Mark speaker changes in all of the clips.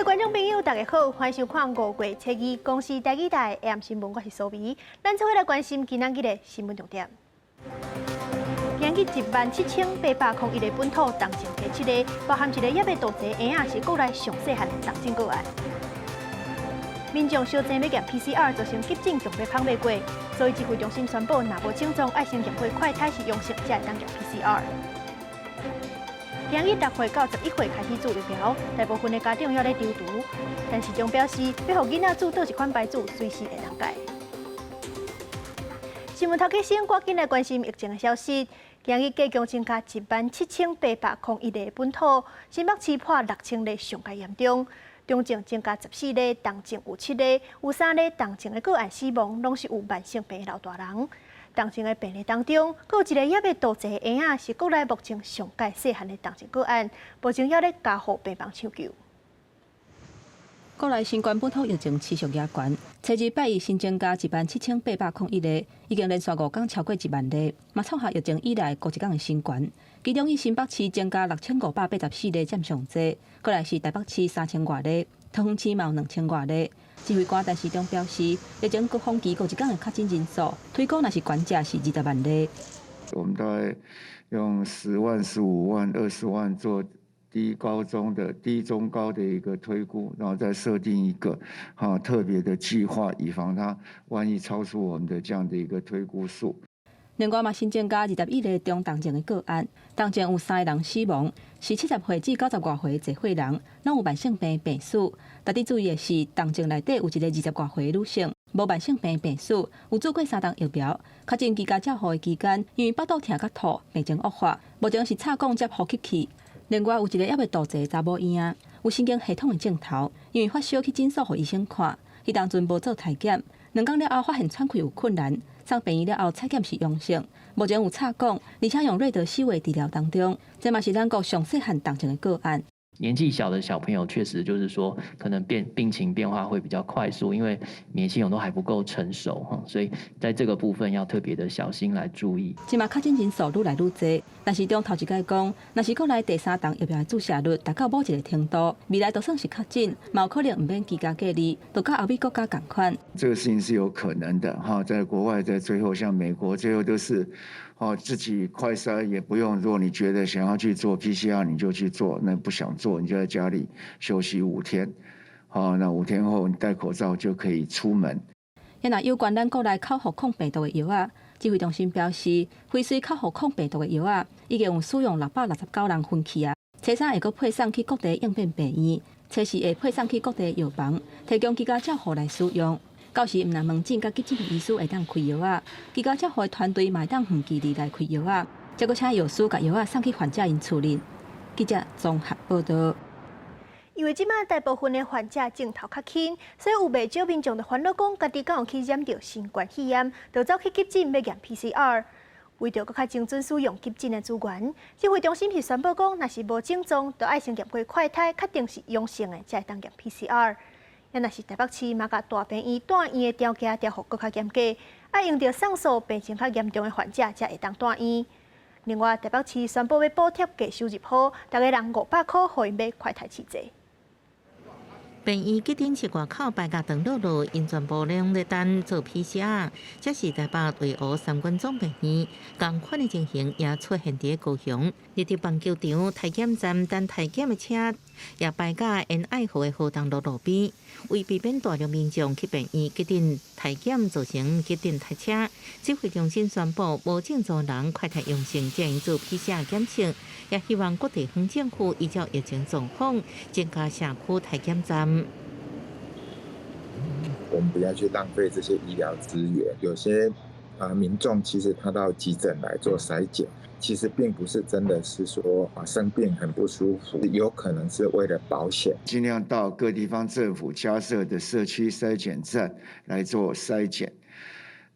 Speaker 1: 观众朋友，大家好，欢迎收看5月7日公视台语台 AM 新闻，我是苏眉。咱做伙来关心今仔日的新闻重点。今日17801个本土重症第7个，包含一个也被盗贼婴仔，是国内上细汉的重症个案。民众小症要验 PCR， 造成急诊强要捧袂过，所以指挥中心宣布，若无症状，爱先验过快筛是阳性，才会当验 PCR。 今日6岁到11岁开始注疫苗，大部分的家长要咧抽毒，但市长表示，要互囡仔注倒一款牌子，随时会当改。新闻头家先赶紧来关心疫情的消息。今日加强增加17801个本土，新北市破6000例上界严重，重症增加14例，重症有7例，有3例重症的个案死亡，拢是有慢性病的老大人。 重症的病例当中，还有一个也被盗贼婴仔，是国内目前上界细汉的重症个案，目前也咧加护病房抢救。
Speaker 2: 国内新冠本土疫情持续压悬，初日8日新增加17801例，已经连续5天超过1万例，嘛创下疫情以来高一天的新高。其中以新北市增加6584例占上济，过来是台北市3000多例，桃园市嘛有2000多例。 指挥官陈时中表示，疫情高峰期过一天的确诊人数，推估若是关价是20万例。
Speaker 3: 我们大概用10万、15万、20万做低高中的低中高的一个推估，然后再设定一个特别的计划，以防它万一超出我们的这样的一个推估数。
Speaker 2: 另外嘛，新增加21例中重症的个案，当中有3个人死亡，是70岁至90多岁的岁人，拢有慢性病病史。特别注意的是，重症内底有一个20多岁的女性，无慢性病病史，有做过3档疫苗。确诊居家照护的期间，因为腹肚疼甲吐，病情恶化，目前是插管接呼吸器。另外有一个也被盗贼查某婴仔，有神经系统的症头，因为发烧去诊所互医生看，迄当阵无做体检，2天了后发现喘气有困难。 送病院了后，采检是阳性，目前有插管，而且用瑞德西韦治疗当中，这嘛是咱国上细汉重症的个案。
Speaker 4: 年纪小的小朋友确实就是说，可能病情变化会比较快速，因为免疫系统都还不够成熟哈，所以在这个部分要特别的小心来注意。
Speaker 2: 即嘛确诊人数愈来愈多，但是中头一届讲，若是国内第3档疫苗的注射率达到某一个程度，未来就算是确诊，嘛有可能唔免居家隔离，就跟欧美国家同款。
Speaker 3: 这个事情是有可能的哈，在国外，在最后像美国，最后都是。 自己快筛也不用，如果你觉得想要去做 PCR， 你就去做；那不想做，你就在家里休息5天。那5天后你戴口罩就可以出门。
Speaker 2: 也若有关咱国内口服抗病毒的药啊，指挥中心表示，辉瑞口服抗病毒的药啊，已经有使用669人分期啊。车3会阁配送去各地应变病院，车4会配送去各地药房，提供居家照护来使用。 到时毋但门诊甲急诊医师会当开药啊，居家照护的团队嘛会当远距离来开药啊，再阁请药师甲药啊送去患者因厝里。记者综合报道。
Speaker 1: 因为即摆大部分的患者症头较轻，所以有袂少民众就烦恼讲，家己敢有去染到新冠肺炎，就走去急诊要验 PCR。为着搁较精准使用急诊的资源，指挥中心是宣布讲，若是无症状，就爱先验过快筛，确定是阳性的，才会当验 PCR。 也若是台北市嘛，甲大病院、住院的条件调互搁较严格，爱用着上诉病情较严重的患者才会当住院。另外，台北市宣布要补贴低收入户，大家人500块，互因买快筛试剂。
Speaker 5: 病院急诊室外口排甲长路路，因全部拢在等做 PCR。这是台北卫湖3军总病院，同款的情形也出现伫高雄。日伫棒球场体检站等体检的车，也排甲因爱河的河东路边，为避免大量民众去病院急诊体检造成急诊塞车，指挥中心宣布无症状人快筛阳性才用做 PCR 检测，也希望各地方政府依照疫情状况增加社区体检站。
Speaker 6: 我们不要去浪费这些医疗资源。有些民众其实他到急诊来做筛检，其实并不是真的是说生病很不舒服，有可能是为了保险。
Speaker 3: 尽量到各地方政府加设的社区筛检站来做筛检。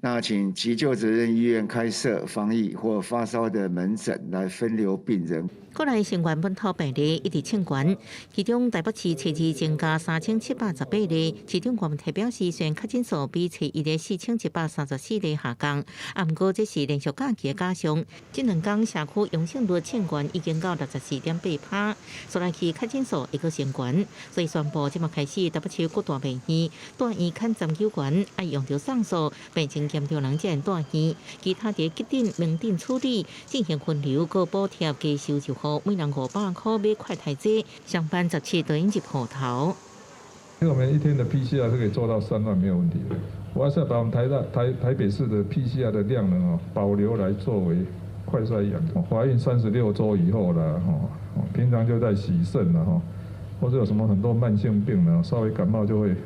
Speaker 3: 那请急救责任医院开设防疫或发烧的门诊来分流病人。
Speaker 5: 国内新冠本土病例一直升悬，其中台北市初二增加3718例，市长郭文泰表示，虽然确诊数比初一的4134例下降，不过这是连续假期的加上，这2天社区阳性率升悬已经到64.8%，所来去确诊数会阁升悬，所以宣布即马开始台北市各大病院、大医看39悬，爱用着上诉病情严重人才大院，其他伫急诊、门诊处理进行分流，佮补贴加收就好，每人500块买快台剂，上班17都已经户头。
Speaker 7: 因为我们一天的 PCR 是可以做到3万没有问题的。我还是要把我们台北市的 PCR 的量能保留来作为快筛阳。怀孕36周以后啦，平常就在洗肾了哈，或者有什么很多慢性病呢，稍微感冒就会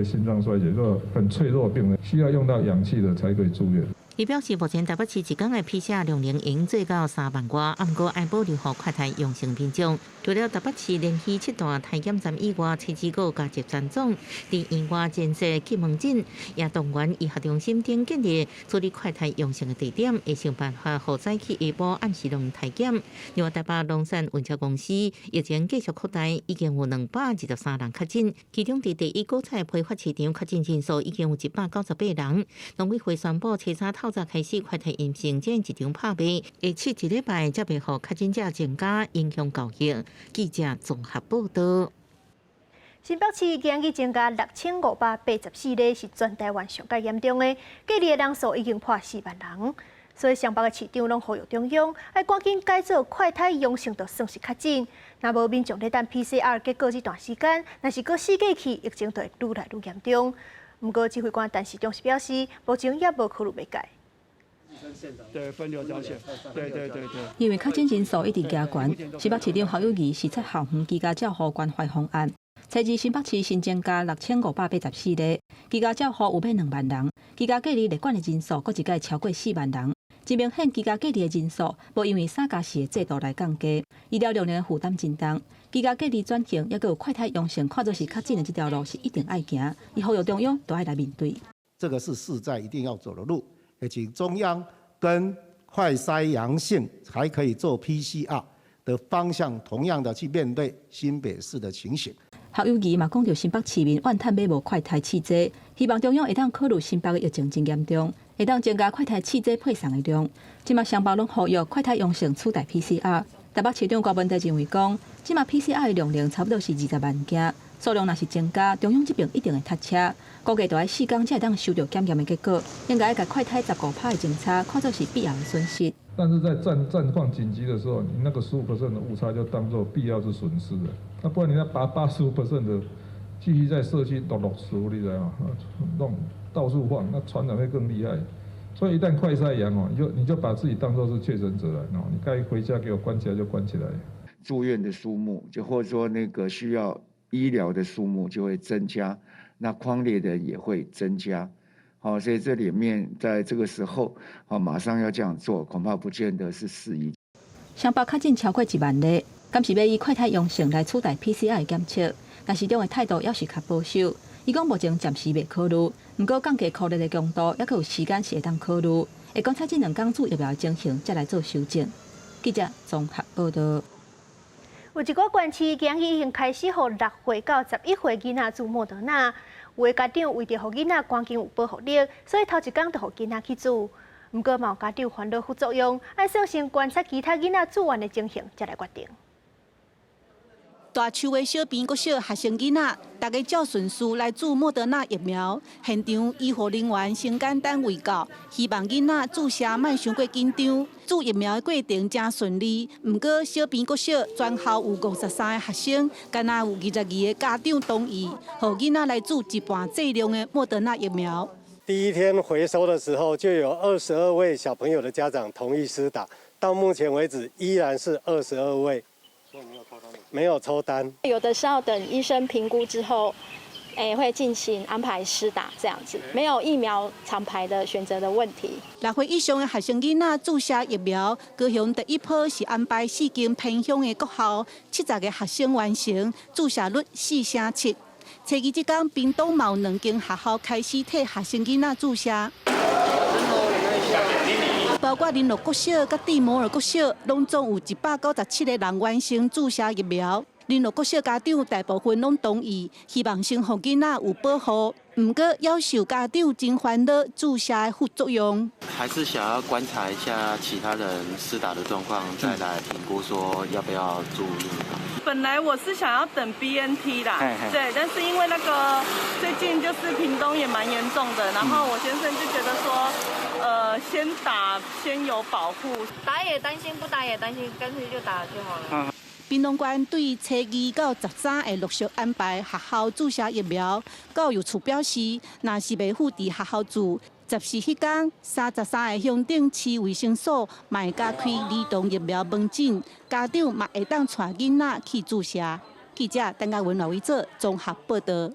Speaker 7: 心脏衰竭，就很脆弱的病人需要用到氧气的才可以住院。
Speaker 5: 伊表示，目前台北市一天的 PCR 量能已经做到3万多，不过爱保留好快台阳性品种。除了台北市连续7大体检站以外，初二个加入站总，伫院外建设急门诊、也动员医学中心等建立处理快台阳性的地点，会想办法好早起下晡按时量体检。另外，台北农产运输公司疫情继续扩大，已经有223人确诊，其中伫第一果菜批发市场确诊人数已经有198人。农委会宣布，车早透早开始快台阴性检一场拍卖，下次1礼拜才袂互确诊者增加，影响交易。记者综合报道。
Speaker 1: 新北市今日增加6584例，是全台湾上界严重的，隔离的人数已经破4万人。所以上北的市长拢呼吁中央，要赶紧改做快筛阳性，就算是确诊。若无民众咧等 PCR 结果这段时间，若是搁死过去，疫情就会愈来愈严重。不过指挥官陈时中是表示，目前也无考虑要改。
Speaker 8: 对，分流条线，对。
Speaker 2: 因为确诊人数一直加悬，新北市长侯友宜视察校园居家照护关怀方案，初二新北市新增加6584例，居家照护有满2万人，居家隔离列管的人数搁一改超过4万人。真明显，居家隔离的人数无因为3+4的制度来降低，医疗量能的负担真重。居家隔离转型，也有快筛阳性看作是确诊的这条路是一定爱行，以后有中央都爱来面对。
Speaker 9: 这个是势在一定要走的路。也请中央跟快筛阳性还可以做 PCR 的方向，同样的去面对新北市的情形。
Speaker 2: 侯友宜嘛讲到新北市民怨叹买无快筛试剂，希望中央会当考虑新北的疫情真严重，会当增加快筛试剂配送的量。即马双北拢呼吁快筛阳性取代 PCR。台北市长郭文泰认为讲，即马 PCR 的容量差不多是20万件，数量若是增加，中央这边一定会塞车。估计就要4天才会当收到检验的结果，应该要甲快筛15%的检查看作是必要的损失。
Speaker 7: 但是在战况紧急的时候，你那个15% 的误差就当做必要之损失了。那不然你要把85% 的继续在社区陆处理的弄到处放，那传染会更厉害。所以一旦快筛阳你就把自己当作是确诊者了你该回家给我关起来就关起来。
Speaker 3: 住院的数目，就或者说那个需要医疗的数目就会增加。那匡列的也会增加，所以这里面在这个时候，马上要这样做，恐怕不见得是适宜。
Speaker 2: 双北确诊超过1万例，敢是要以快筛阳性来取代 PCR 的检测？但市长的态度也是较保守，伊讲目前暂时未考虑，不过降低匡列的强度，也有时间是会当考虑，会观察这2天主疫苗的情形，再来做修正。记者综合报道。
Speaker 1: 有一个县市今日已经开始予6岁到11岁囡仔注莫德纳，有的家长为着予囡仔赶紧有保护力，所以头一天就予囡仔去注。不过，有家长烦恼副作用，要先先观察其他囡仔住院的情形，才来决定。
Speaker 10: 大树的小边、阁小学生囡仔，大家照顺序来注莫德纳疫苗。现场医护人员先简单卫教，希望囡仔注射莫伤过紧张。注疫苗的过程真顺利，不过小边阁小，全校有53个学生，敢若有22个家长同意，予囡仔来注1半剂量的莫德纳疫苗。
Speaker 11: 第一天回收的时候，就有22位小朋友的家长同意施打，到目前为止依然是22位。没有抽单，
Speaker 12: 有的是要等医生评估之后，会进行安排施打这样子，没有疫苗厂牌的选择的问题。
Speaker 10: 6岁以上的学生囡仔注射疫苗，高雄第一波是安排4间偏乡的国校，70个学生完成，注射率4:7。初二这天，屏东嘛有2间学校开始替学生囡仔注射。包括林乐国小、甲蒂摩尔国小，拢总有197个人完成注射疫苗。林乐国小家长大部分拢同意，希望先互囡仔有保护，毋过要求家长真烦恼注射的副作用。
Speaker 13: 还是想要观察一下其他人施打的状况，再来评估说要不要注意。
Speaker 14: 本来我是想要等 BNT 啦，对，但是因为那个最近就是屏东也蛮严重的，然后我先生就觉得说，先打先有保护，
Speaker 15: 打也担心，不打也担心，干脆就打了就好了。
Speaker 10: 屏东县对初2到13会陆续安排学校注射疫苗。教育处表示，若是未附伫学校住，14迄天33个乡镇市卫生所嘛会加开儿童疫苗门诊，家长嘛会当带囡仔去注射。记者陈嘉文、刘伟做综合报道。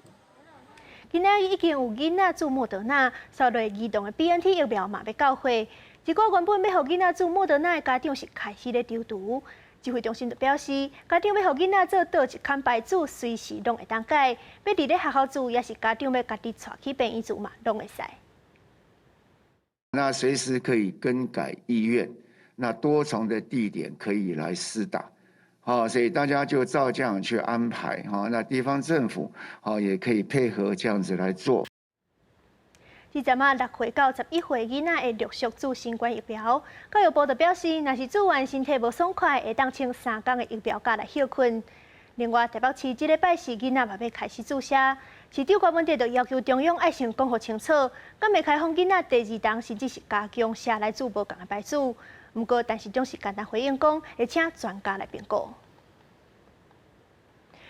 Speaker 1: 今仔日已经有囡仔注莫德纳，稍落儿童的 BNT 疫苗嘛要到货。一个原本要互囡仔注莫德纳的家长是开始咧抽图。指挥中心就表示，家长要互囡仔做倒一空白纸，随时拢会当改；要伫咧学校住，也是家长要家己带去病院住嘛，拢会使。
Speaker 3: 那随时可以更改意愿，那多重的地点可以来施打，所以大家就照这样去安排，那地方政府也可以配合这样子来做。
Speaker 1: 6岁到11岁囡仔会陆续注新冠疫苗。教育部就表示，若是注完身体无爽快，会当请3天的疫苗假来休困。另外，台北市这礼拜4囡仔嘛要开始注射，市长郭文哲就要求中央爱先讲好清楚，敢会开放囡仔第2档甚至是加强写来注无同的牌子。不过，但是总是简单回应讲，会请专家来评估。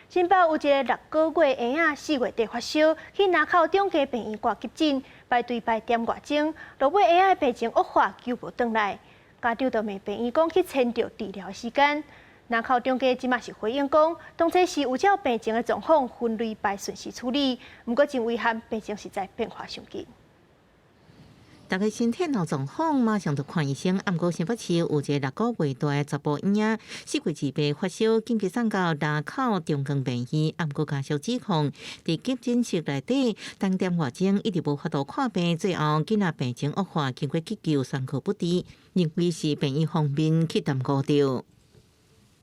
Speaker 1: 新北有一个6个月婴仔4月底发烧，去南口中家病院挂急诊，排队排点外钟，落尾婴仔病情恶化，救无转来。家长就问病院讲去签着治疗时间。南口中家即马是回应讲，当初是有照病情的状况分类排顺序处理，不过真遗憾病情实在变化伤紧。
Speaker 5: 大家身体闹状况，马上就看医生。不过新北市有一个6个月大的查甫婴仔，4月2日发烧，紧急送到南口中江病院。不过家属指控，伫急诊室内底等点外钟，一直无法度看病，最后囡仔病情恶化，经过急救伤口不治，认为是病院方面去耽误掉。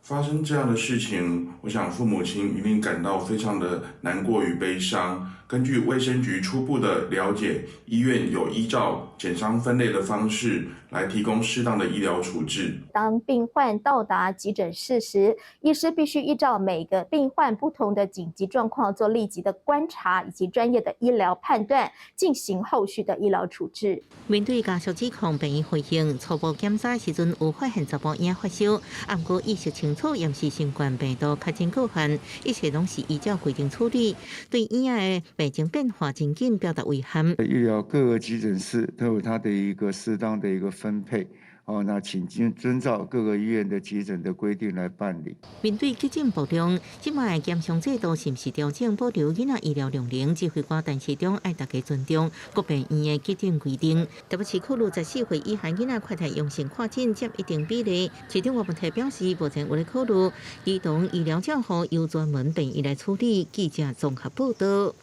Speaker 16: 发生这样的事情，我想父母亲一定感到非常的难过与悲伤。根据卫生局初步的了解，医院有依照检伤分类的方式来提供适当的医疗处置。
Speaker 17: 当病患到达急诊室时，医师必须依照每个病患不同的紧急状况做立即的观察以及专业的医疗判断，进行后续的医疗处置。
Speaker 5: 面对家属指控，病院回应初步检查时阵有发现查甫婴发烧，不过意识清楚，验是新冠病毒确诊个案，一切拢是依照规定处理。对婴儿的病情变化真紧表达遗憾。
Speaker 3: 医疗各个急诊室都有它的一个适当的一个分配。那请遵照各个医院的急诊的规定来办理。
Speaker 5: 面对急诊暴量，即卖减伤制度是毋是调整保留囡仔医疗量能？指挥官陈市长爱大家尊重各病院的急诊规定。特别是考虑14岁以下囡仔快筛阳性看诊占一定比例。市长黄文泰表示，目前有咧考虑儿童医疗照护由专门病院来处理。记者综合报道。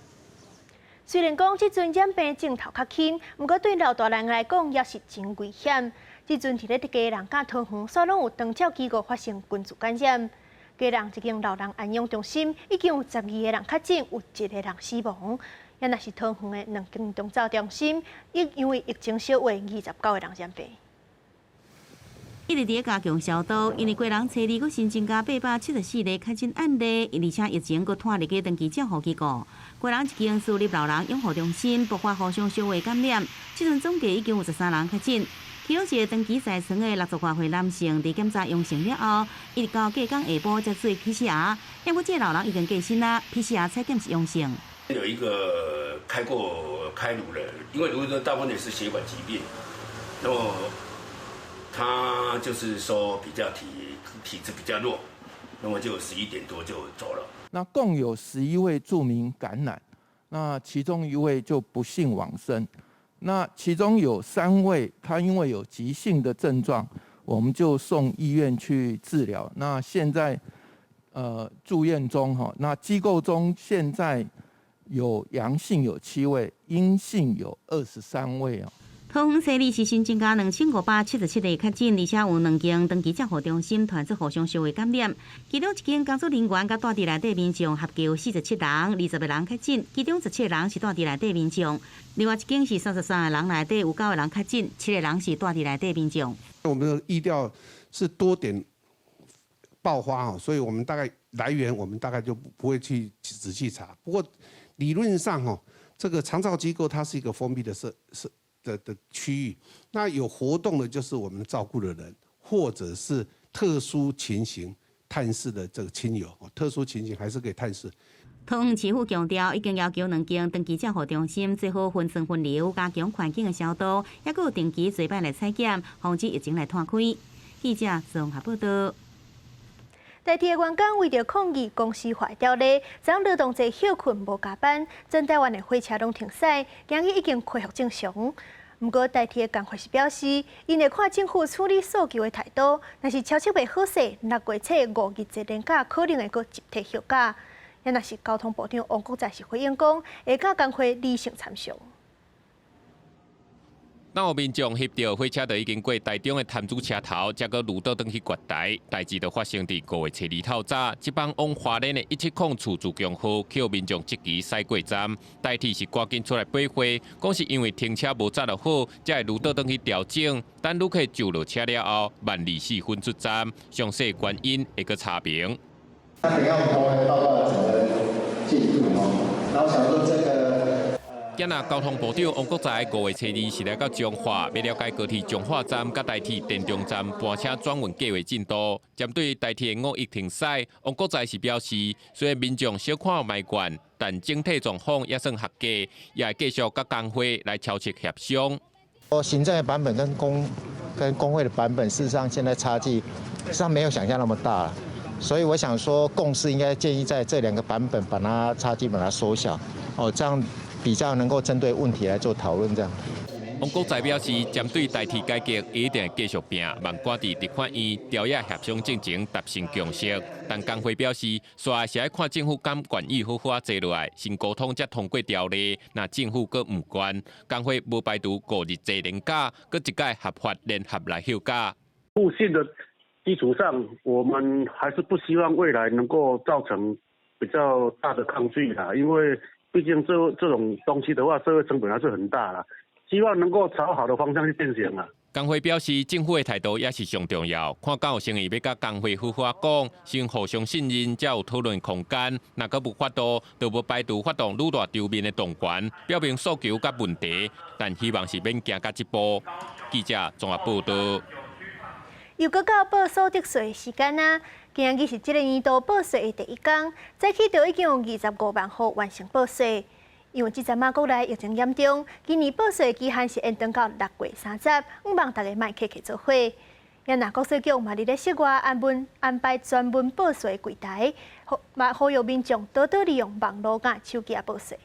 Speaker 1: 虽然讲即阵染病症头较轻，不过对老大人来讲也是真危险。即阵伫咧家人甲桃园所拢有长照机构发生群组感染，家人一间老人安养中心已经有12个人确诊，有1个人死亡。也若是桃园的2间长照中心，因为疫情小话29个人染病。
Speaker 18: 一直伫加强消毒，因为过人初2佫新增加874个确诊案例，而且疫情佫拖入去长期照护机构。过人一间私立老人养护中心爆发互相相互感染，即阵总计已经有13人确诊。其中一个长期在床的60多岁男性，伫检查阳性了后，一直到隔天下晡才做 PCR。不过这个老人已经过身啦 ，PCR 采检是阳性。
Speaker 19: 有一个开乳的，因为乳大部分也是血管疾病，那么他就是说比较体质比较弱，那么就11点多就走了。
Speaker 20: 那共有11位著名感染，那其中1位就不幸往生。那其中有3位，他因为有急性的症状，我们就送医院去治疗。那现在住院中哈，那机构中现在有阳性有7位，阴性有23位啊。
Speaker 18: 桃园市立是新增加2577个确诊，而且有2间长期照护中心传出互相相互感染，其中1间工作人员甲住伫内底民众合计有47人，20个人确诊，其中17个人是住伫内底民众，另外1间是33个人内底有9个人确诊，7个人是住伫内底民众。
Speaker 21: 我们的疫调是多点爆发所以我们大概来源我们大概就不会去仔细查。不过理论上这个长照机构它是一个封闭的的区域，那有活动的就是我们照顾的人，或者是特殊情形探视的这个亲友，特殊情形还是可以探视。
Speaker 18: 桃园市府强调，已经要求2间长期照护中心最好分层分流，加强环境的消毒，也有定期做摆来采检，防止疫情来拓开。记者综合报道。
Speaker 1: 台铁的员工为着抗议公司坏掉咧，将劳动节休困无加班，全台湾的火车拢停驶，今日已经恢复正常。不过台铁的工会是表示，因会看政府处理诉求的态度，若是超测袂好势，6月初5日节连假可能会搁集体休假。也若是交通部长王国材是回应讲，会甲工会理性参详。
Speaker 22: 那有民众翕到火车就已经过台中的潭子车头，再搁路倒转去掘台，代志就发生伫5月初2头早，这帮往花莲的170处自强号，去民众积极驶过站，代替是赶紧出来赔货，讲是因为停车无扎落好，才会路倒转去调整。等旅客就落车了后，慢24分出站，详细原因会搁查明。
Speaker 23: 他等下我们才会报告整个进度然后想说这个。
Speaker 22: 今日交通部长王国材5月初2是来到彰化，要了解高铁彰化站甲台铁电中站搬车转运计划进度。针对台铁5日停驶，王国材是表示，虽然民众小看卖惯，但整体状况也算合格，也会继续甲工会来超切协商。
Speaker 23: 行政的版本跟工会的版本，事实上现在差距，事实上没有想象那么大了。所以我想说，共识应该建议在这2个版本把它差距把它缩小，这样比较能够针对问题来做讨论。这样。
Speaker 22: 王国材表示，针对台铁改革一定继续拼，望赶伫立法院调解协商进程达成共识。但工会表示，煞是要看政府敢愿意好好坐落来，先沟通才通过条例。那政府阁唔管，工会无排除5日节连假，阁一届合法联合来休假。
Speaker 24: 互信的基础上，我们还是不希望未来能够造成比较大的抗拒啦，因为毕竟这种东西的话，社会成本还是很大啦。希望能够朝好的方向去进行啊。
Speaker 22: 工会表示，政府的态度也是上重要，看敢有诚意要甲工会好好讲，先互相信任，才有讨论空间。若阁无法度，就无排除发动愈大场面的动员，表明诉求甲问题，但希望是免行到这步。记者综合报道。
Speaker 1: 又搁到报所得税的时间啊！今日是这个年度报税的第1天，早起就已经有25万户完成报税。因为这阵国内疫情严重，今年报税期限是延长到6月30，希望大家莫客气做伙。也那国税局嘛，伫咧室外安排专门报税柜台，呼吁民众多多利用网络甲手机报税。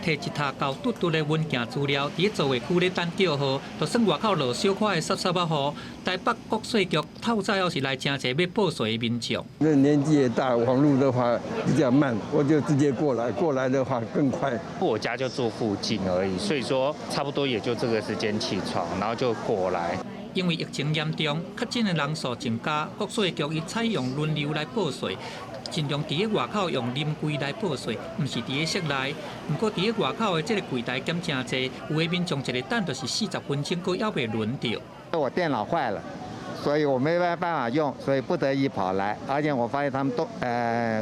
Speaker 25: 摕一沓厚嘟嘟的文件资料，伫座位区咧等叫号，就算外口落小可的沙沙雨，台北国税局透早要是来真侪要报税的民众。
Speaker 26: 那年纪也大，网络的话比较慢，我就直接过来的话更快。
Speaker 27: 我家就住附近而已，所以说差不多也就这个时间起床，然后就过来。
Speaker 25: 因为疫情严重，确诊的人数增加，国税局伊采用轮流来报税。尽量伫咧外口用临柜来报税，毋是伫咧室内。不过伫咧外口的这个柜台减真济，有的民众一个等就是40分钟，佫还袂轮到。
Speaker 23: 我电脑坏了，所以我没办法用，所以不得已跑来。而且我发现他们都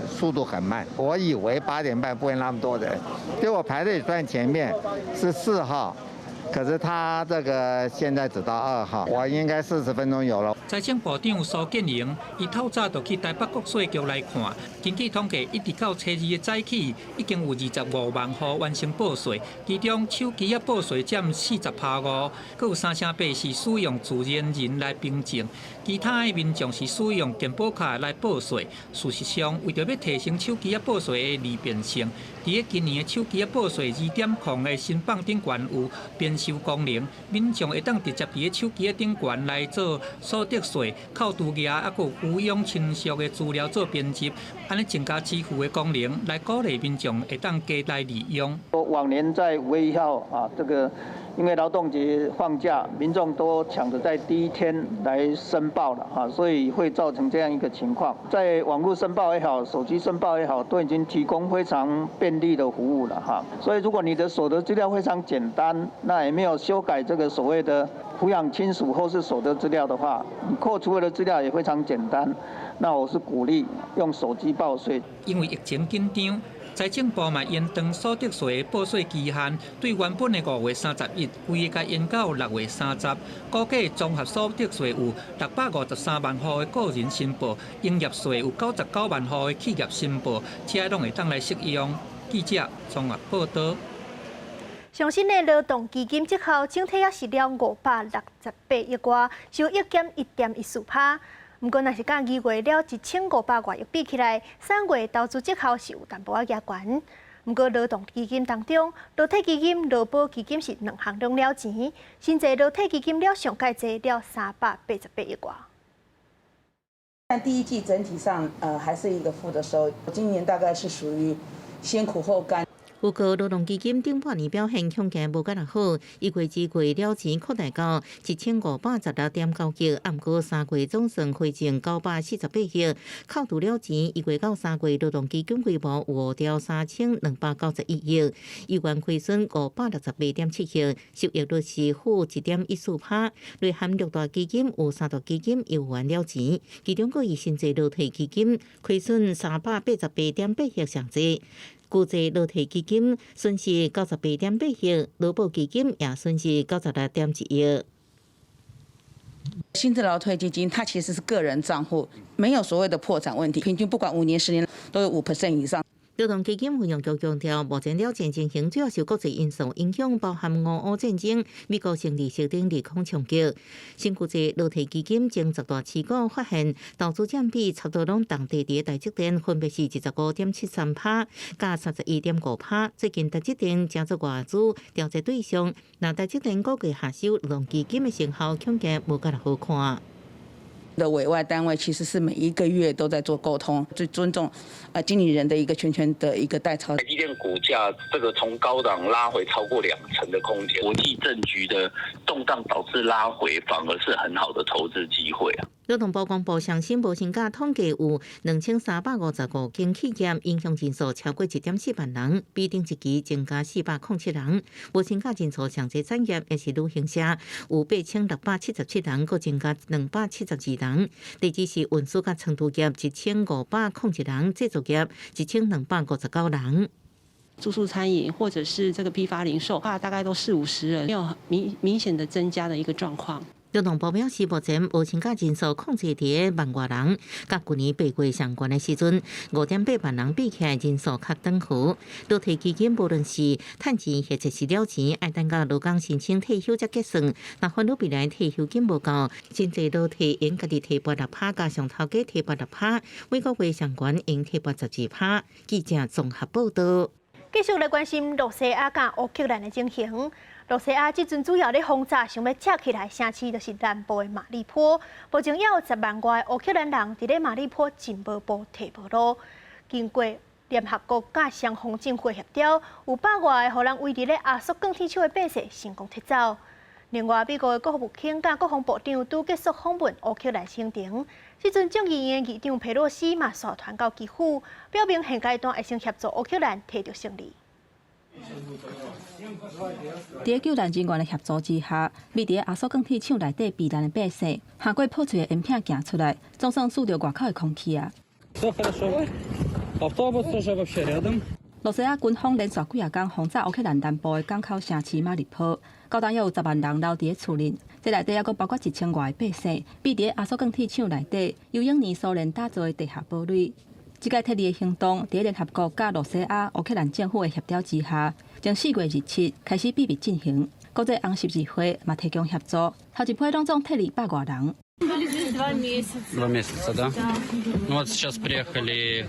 Speaker 23: 速度很慢。我以为8点半不会那么多人，结果排队算前面是4号。可是他这个现在只到2号，我应该40分钟有了。
Speaker 25: 财政部长苏建荣，伊透早就去台北国税局来看，根据统计，一直到初2的早起，已经有25万户完成报税，其中手机啊报税占40%，佫有3.8%是使用自然人来凭证，其他的民众是使用健保卡来报税。事实上，为着要提升手机啊报税的利便性，伫个今年的手机啊报税2.0的新榜顶悬有编修功能，民众会当直接伫个手机顶悬来做所得税扣除额，啊，佮有抚养亲属的资料做编辑，安尼增加支付的功能，来鼓励民众会当加来利用。
Speaker 2: 往年在5月1号啊，这个因为劳动节放假，民众都抢着在第一天来申报了啊，所以会造成这样一个情况。在网络申报也好，手机申报也好，都已经提供非常便利的服务了哈。所以如果你的所得资料非常简单，那也没有修改这个所谓的抚养亲属或是所得资料的话，你扣除的资料也非常简单。那我是鼓励用手机报税，
Speaker 25: 因为疫情紧张。财政部嘛延长所得税的报税期限，对原本的5月31日，规个延到6月30。估计综合所得税有653万户的个人申报，营业税有99万户的企业申报，车拢会当来适用。记者综合报道。
Speaker 1: 上新的劳动基金绩效整体也是了568亿外，收益减1.14%。不过，若是甲2月了1500外亿比起来，3月投资绩效是有淡薄仔加悬。不过，劳动基金当中，劳退基金、劳保基金是两项拢了钱，新制劳退基金了上介济了388亿外。
Speaker 4: 但第一季整体上还是一个负的收益，今年大概是属于先苦后甘。
Speaker 5: 不过，劳动基金顶半年表现恐惊无甲若好，1月至月了钱扩大到1516.9亿，按过3月总算回正948亿，扣除了钱，1月到3月劳动基金规模有5兆3291亿，预元亏损568.7亿，收益率是负1.14%，内含6大基金有3大基金有完了钱，其中佫以新制劳退基金亏损388.8亿上济。旧制劳退基金损失98.8亿，劳保基金也损失96.1亿。
Speaker 4: 新制劳退基金它其实是个人账户，没有所谓的破产问题，平均不管5年10年都有5% 以上。
Speaker 5: 劳动基金运用局强调，目前了钱情形主要受国际因素影响，包含俄乌战争、美国胜利式等利空冲击。新旧制劳退基金经10大持股发现，投资占比差不多拢同地伫台积电，分别是15.73%、加31.5%。最近台积电加入外资调节对象，那台积电估计下收劳动基金的成效恐惊无甲好看。
Speaker 4: 的委外单位其实是每一个月都在做沟通，最尊重经理人的一个全权的一个代操。
Speaker 6: 台积电股价这个从高档拉回超过2成的空间，国际政局的动荡导致拉回，反而是很好的投资机会啊。
Speaker 5: 劳动部公布上新无薪假统计有2355间企业，影响人数超过1.4万人，比顶一期增加407人。无薪假人数上济产业也是旅行社，有8677人，佫增加272人。第二是运输甲仓储业1501人，制造业1259人。
Speaker 7: 住宿餐饮或者是这个批发零售大概都40-50人，没有明显的增加的一个状况。
Speaker 5: 劳动部表示，目前无薪假人数控制伫1万外人，甲去年8月上悬的时阵5.8万人比起来，人数较等幅。劳退基金无论是趁钱或者是了钱，爱等到劳工申請退休才结算。若烦恼未来退休金无够，新制劳退应家己提拨6%，加上头家提拨6%，每个月上悬应提拨12%。记者综合报道。
Speaker 1: 继续来关心洛西亚甲乌克兰的情形。洛西亚即阵主要咧轰炸，想要拆起来城市，就是南部的马里坡。目前也有10万外的乌克兰人伫咧马里坡进无步、退无路。经过联合国甲双方政府协调，有100外的荷兰位伫咧亚速钢铁厂的百姓成功撤走。另外，美国的国务卿甲国防部长拄结束访问乌克兰行程。即阵众议院议长佩洛西嘛率团到基辅，表明现阶段会先协助乌克兰摕到胜利。
Speaker 8: 在救援人员的协助之下，秘伫亚速钢铁厂内底避难的百姓，行过破碎的烟片行出来，总算数着外口的空气啊！罗西亚军方连续几啊天轰炸乌克兰南部的港口城市马里坡，到当也有10万人留伫厝里，这内底还佫包括1000外的百姓，避伫亚速钢铁厂内底，由用年苏联打造的地下堡垒。这个特例的行动，在联合国甲罗西亚、乌克兰政府的协调之下，从4月27开始秘密进行。国际红十字会嘛提供协助，头一批拢总特例100外人。
Speaker 9: 2 месяца, да? Ну вот сейчас приехали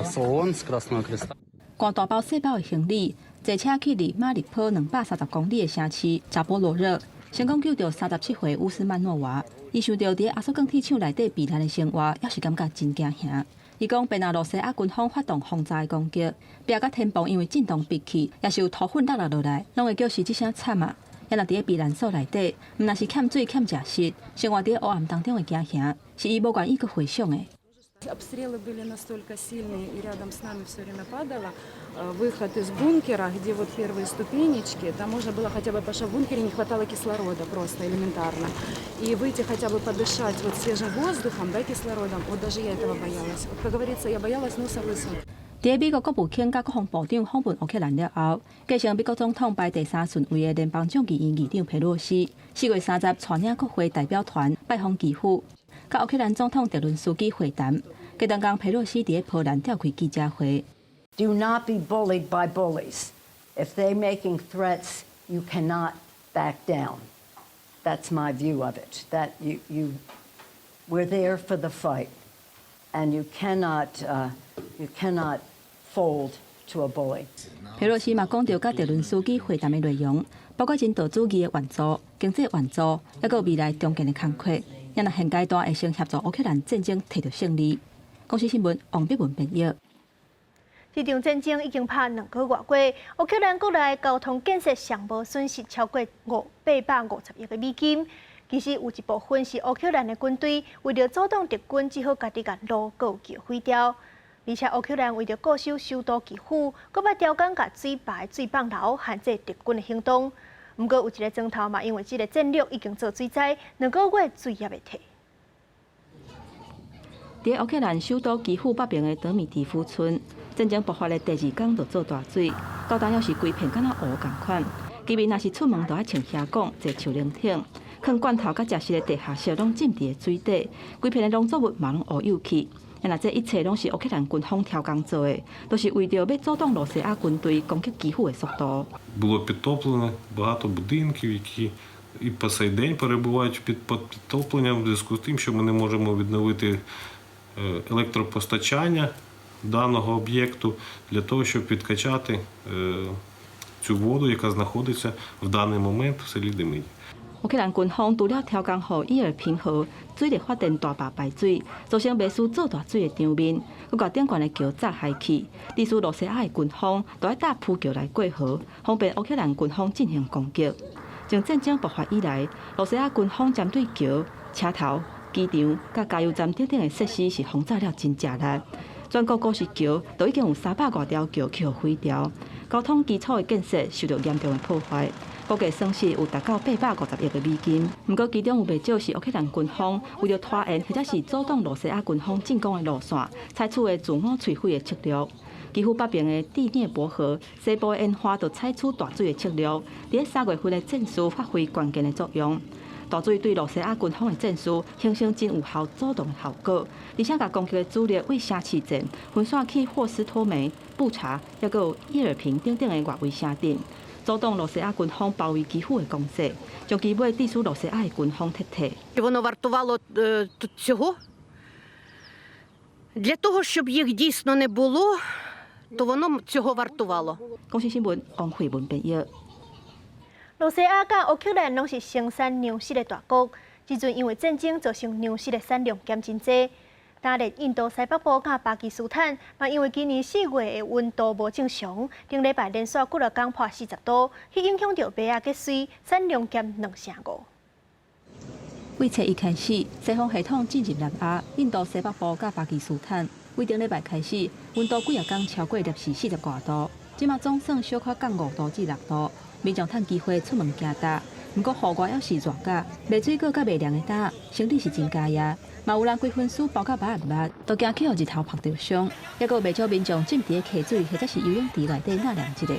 Speaker 9: с ООН, с Красного Креста.
Speaker 8: 赶大包小包的行李，坐车去离马里坡230公里的城市扎波罗热，成功救到37岁乌斯曼诺娃。伊想到伫阿索钢铁厂内底避难的生活，也是感觉真惊吓。伊讲，别拿罗西亚军方发动轰炸的攻击，壁甲天棚因为震动闭起，也是有土粉落落来，拢会叫是即声惨啊！也若伫咧避难所内底，毋但是欠水欠食食，生活伫咧黑暗当中的惊吓，是伊无愿意去回想的。
Speaker 10: Обстрелы были настолько сильные, и рядом с нами все время падало. Выход из бункера, где вот первые ступенечки, там можно было хотя бы, потому что в бункере не хватало кислорода просто элементарно. И выйти хотя бы подышать вот свежим воздухом, да, кислородом, вот даже я этого боялась. Вот, как говорится, я боялась носа высунуть.
Speaker 8: 伫美国国务卿甲国防部长访问乌克兰了后，继承美国总统排第3顺位的联邦众议院议长佩洛西，4月30率领国会代表团拜访基辅。 甲乌克兰总统泽伦斯基会谈，隔当天佩洛西伫波兰召开记者会。
Speaker 11: Do not be bullied by bullies. If they're making threats, you cannot back down. That's my view of it. That we're there for the fight, and you cannot fold to a bully.
Speaker 8: 佩洛西嘛讲到甲泽伦斯基会谈的内容，包括人道主义的援助、经济援助，还有未来中建的工作。 也若现阶段会先协助乌克兰战争摕到胜利。公司新闻王碧文编译。这场战争已经拍2个月过，乌克兰国内交通建设尚无损失超过850亿个美金。其实有一部分是乌克兰的军队为了阻挡敌军，只好家己甲路告桥毁掉。而且乌克兰为了固守首都基辅，搁要调工甲水坝水放流，限制敌军的行动。 不过有一个砖头嘛，因为这个战略已经做水灾，2个月水也未退。在乌克兰首都基辅北边的德米蒂夫村，战争爆发的第2天就做大水，到当又是规片敢若湖同款。居民若是出门都爱穿靴拱、坐树林顶，放罐头甲食食的地下室拢浸伫水底，规片的农作物嘛拢乌有去。 那这一切拢是乌克兰军方挑工做的，都是为着要阻挡罗西亚军队攻击基辅的速度。
Speaker 12: Було підтоплено багато будинків, які і по сей день перебувають під підтопленням в зв'язку з тим, що ми не можемо відновити електропостачання даного об'єкту для того, щоб підкачати цю воду, яка знаходиться в даний момент в селі Демидів.
Speaker 8: 乌克兰军方除了挑工予伊尔平河水力发电大坝排水，造成未输做大水的场面，佮把顶悬的桥炸下去。历史罗西亚的军方都要搭浮桥来过河，方便乌克兰军方进行攻击。从战争爆发以来，罗西亚军方针对桥、车头、机场、甲加油站等等的设施是轰炸了真正力。全国高速桥都已经有300多条桥去毁掉，交通基础的建设受到严重的破坏。 估计损失有达到850亿个美金。不过，其中有不少是乌克兰军方为了拖延或者是阻挡罗西亚军方进攻的路线，采取的自我摧毁的策略。基辅北边的第聂伯河、西部的烟花都采取大水的策略，在3月份的战术发挥关键的作用。大水对罗西亚军方的战术形成真有效阻挡的效果，而且把攻击的主力为城市镇分散去霍斯托梅、布查，还有伊尔平等等的外围城镇。 阻挡罗西亚军方包围基辅的攻势，将基尾抵输罗西亚的军方撤退。
Speaker 13: Воно вартувало цього? Для того, щоб їх дійсно не було, то воно цього вартувало.
Speaker 8: 公司新闻王慧文编译。罗西亚甲乌克兰拢是生产粮食的大国，即阵因为战争造成粮食的产量减真济。 当然，印度西北部甲巴基斯坦嘛，因为今年4月的温度无正常，顶礼拜连续几日天破40度，去影响到麦芽结穗，产量减2.5%。为7一开始，西方系统进入南亚、印度西北部甲巴基斯坦，为顶礼拜开始，温度几日天超过摄氏40多度，即马总算小可降5度至6度，民众趁机会出门行搭。不过户外还是热甲，卖水果甲卖凉的搭，生理是真佳呀。 嘛有人规分数包到8万，都惊去互日头晒着伤，还佫未少民众浸伫溪水或者是游泳池内底纳凉一下。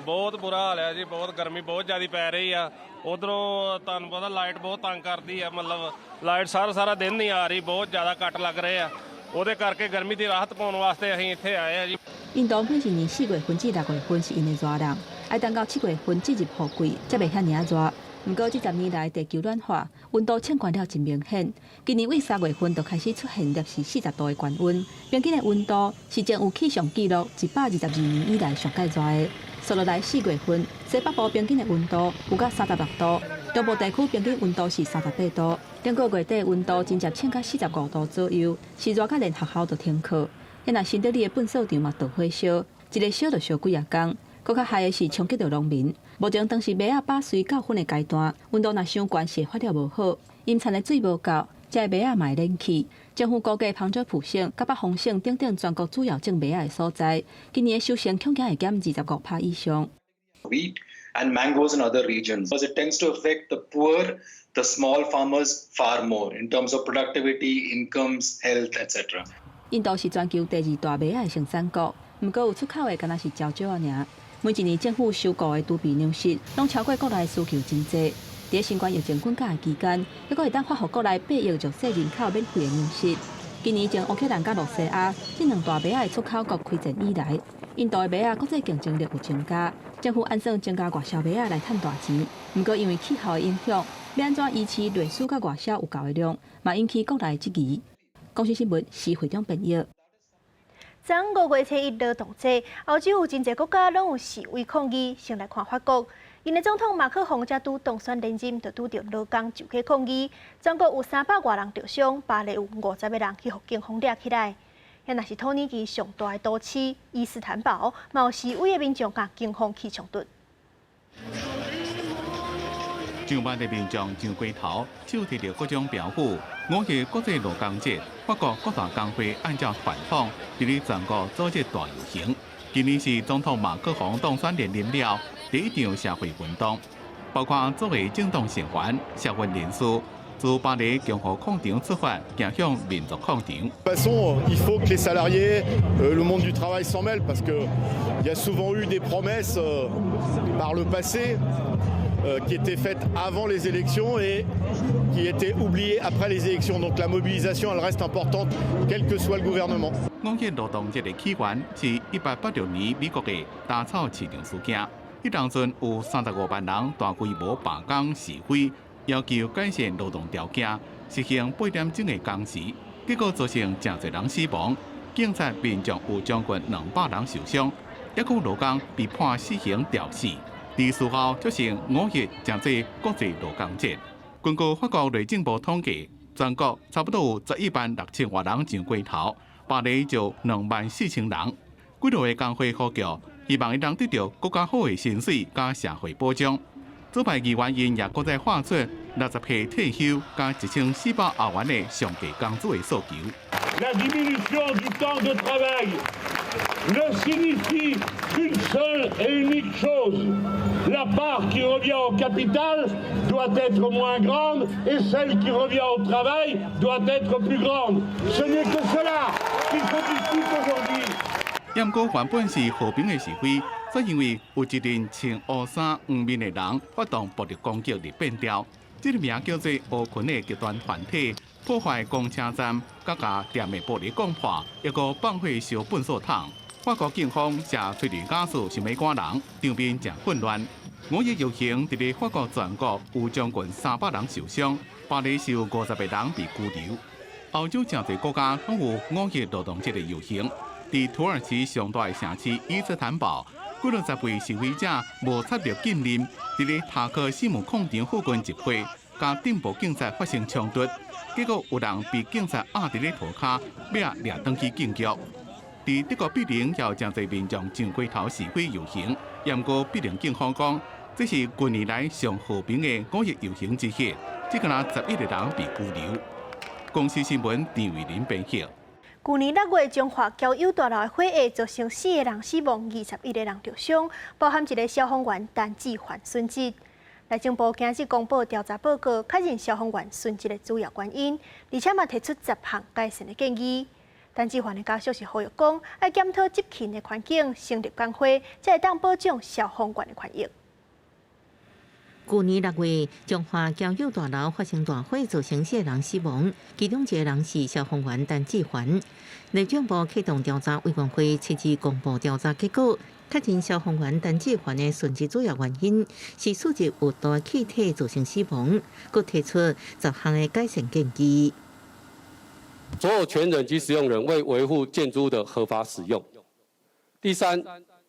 Speaker 14: ਬਹੁਤ ਬੁਰਾ ਹਾਲ ਹੈ ਜੀ ਬਹੁਤ ਗਰਮੀ ਬਹੁਤ ਜ਼ਿਆਦਾ ਪੈ ਰਹੀ ਆ ਉਧਰੋਂ ਤੁਹਾਨੂੰ ਪਤਾ ਲਾਈਟ ਬਹੁਤ ਤੰਗ ਕਰਦੀ ਆ ਮਤਲਬ ਲਾਈਟ ਸਾਰਾ ਦਿਨ ਨਹੀਂ ਆ ਰਹੀ ਬਹੁਤ ਜ਼ਿਆਦਾ ਕੱਟ ਲੱਗ ਰਹੇ ਆ ਉਹਦੇ ਕਰਕੇ ਗਰਮੀ ਦੀ ਰਾਹਤ ਪਾਉਣ ਵਾਸਤੇ ਅਸੀਂ ਇੱਥੇ ਆਏ ਆ ਜੀ
Speaker 8: 印度每一年4月份至6月份是因的热人，爱等到7月份进入雨季，才袂遐尔热。不过，这10年来地球暖化，温度升高了真明显。今年为3月份就开始出现摄氏40度的高温，平均的温度是前有气象记录122年以来上介热的。数落来4月份，西北部平均的温度有到36度，中部地区平均温度是38度。整个月底温度真正升到45度左右，是热到连学校都停课。若新德里的粪扫场嘛着火烧，一个烧就烧几啊天。更较害的是冲击到农民。目前当时麦仔把水到分的阶段，温度若伤悬，是发了无好，饮产的水无够，这麦仔嘛会冷气。政府估计旁遮普省、甲北丰省等等全国主要种麦仔的所在，今年的收成恐惊会减25%以上。
Speaker 3: Wheat and mangoes in other regions, because it tends to affect the poor, the small farmers far more in terms of productivity, incomes, health, etc.
Speaker 8: 印度是全球第2大麦仔生产国，不过有出口的敢若是少少啊尔。每一年政府收购的猪皮粮食，拢超过国内需求真济。在新冠疫情滚假的期间，还阁会当发予国内8亿弱势人口免费的粮食。今年从乌克兰甲罗西亚这2大麦仔的出口国开战以来，印度的麦仔国际竞争力有增加，政府按算增加外销麦仔来赚大钱。不过因为气候的影响，要安怎维持内需甲外销有够的量，嘛引起国内质疑。公司新闻是会长编译。
Speaker 1: 昨5月初1劳动节，欧洲有真侪国家拢有示威抗议，先来看法国。因的总统马克宏才拄当选连任，就拄着劳工就起抗议。全国有300多人受伤，巴黎有50个人去互警方抓起来。若是土耳其上大的都市伊斯坦堡，嘛有示威的民众甲警方起冲突。
Speaker 15: 上万的民众上街头，手提着各种标语。5月国际劳工节，法国各大工会按照传统，伫咧全国组织大游行。今年是总统马克宏当选连任了第一场社会运动，包括作为政党成员、社运人士，自巴黎共和广场出发，行向民族广场。
Speaker 16: De toute façon, il faut que les salariés, le monde du travail s'en mêle parce que il y a souvent eu des promesses par le passé qui étaient faites avant les élections et qui étaient oubliées après les élections. Donc la mobilisation, elle reste importante, quel que soit le gouvernement.
Speaker 15: 5月劳动节的起源是1886年美国的打草市场事件，迄当阵有35万人大规模罢工示威，要求改善劳动条件，实行8点钟的工时，结果造成真侪人死亡，警察、民众有将近200人受伤，抑有劳工被判死刑吊死。伫事后造成5月真济国际劳工节。根据法国内政部统计，全国差不多有11万6千多人上街头。巴黎就2万4千人，几多个工会呼叫，希望伊能得到更加好的薪水加社会保障。左派议员因也搁再发出60岁退休加1400欧元的上计工资的诉求。
Speaker 17: La diminution du temps de travail ne signifie qu'une seule et unique chose. La part qui revient au capital doit être moins grande et celle qui revient au travail doit être plus grande. Ce n'est que cela qu'il faut discuter aujourd'hui.
Speaker 15: 不过原本是和平的示威，则因为有一阵穿乌衫黄面的人发动暴力攻击而变调。这个名叫做乌群的极端团体破坏公车站，甲店的玻璃攻破，又个放火烧粪扫桶。法国警方写催泪瓦斯想要赶人，场面真混乱。5月游行伫咧法国全国有将近300人受伤，巴黎是有50个人被拘留。欧洲真侪国家拢有5月劳动节的游行。伫土耳其上大的城市伊斯坦堡，几60位示威者无插着禁令，伫咧塔克西姆广场附近集会，甲顶部警察发生冲突，结果有人被警察压伫咧涂骹，要掠转去警局。伫德国比邻也有真侪民众上街头示威游行，不过比邻警方讲，这是近年来上和平的5月游行之日，只敢11个人被拘留。公司新闻郑伟林编辑。
Speaker 1: 去年6月，中华交友大楼的火灾造成4个人死亡，21个人受伤，包含一个消防员单指患损失。内政部今日公布调查报告，确认消防员损失的主要原因，而且嘛提出10项改善的建议。单指患的家属是呼吁讲，要检讨执勤的环境，成立工会，才会当保障消防员的权益。
Speaker 5: 去年6月，中华交友大楼发生大火，造成4个人死亡，其中1个人是消防员单志环。内政部启动调查委员会7日公布调查结果，确诊消防员单指环的损失主要原因是数值有毒气体造成死亡，佮提出10项的改善建议。
Speaker 18: 所有权人及使用人为维护建筑物的合法使用。第三，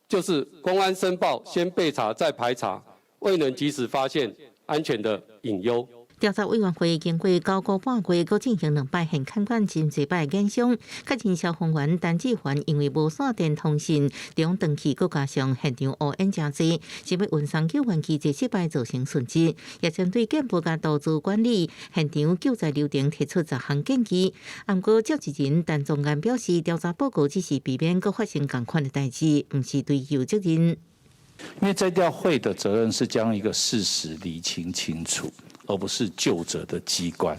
Speaker 18: 就是公安申报先备查再排查，未能及时发现安全的隐忧。
Speaker 5: 调查委员会经过9个半月，佮进行2摆现勘管真侪摆验伤，确诊消防员单志环因为无线电通讯，中断去佮加上现场乌烟真济，是要运送救援机制失败造成损失，也针对建部甲投资管理现场救灾流程提出10项建议。不过召集人陈宗安表示，调查报告只是避免佮发生同款的代志，毋是追究责任。
Speaker 19: 因为摘调会的责任是将一个事实厘清清楚，而不是究责的机关。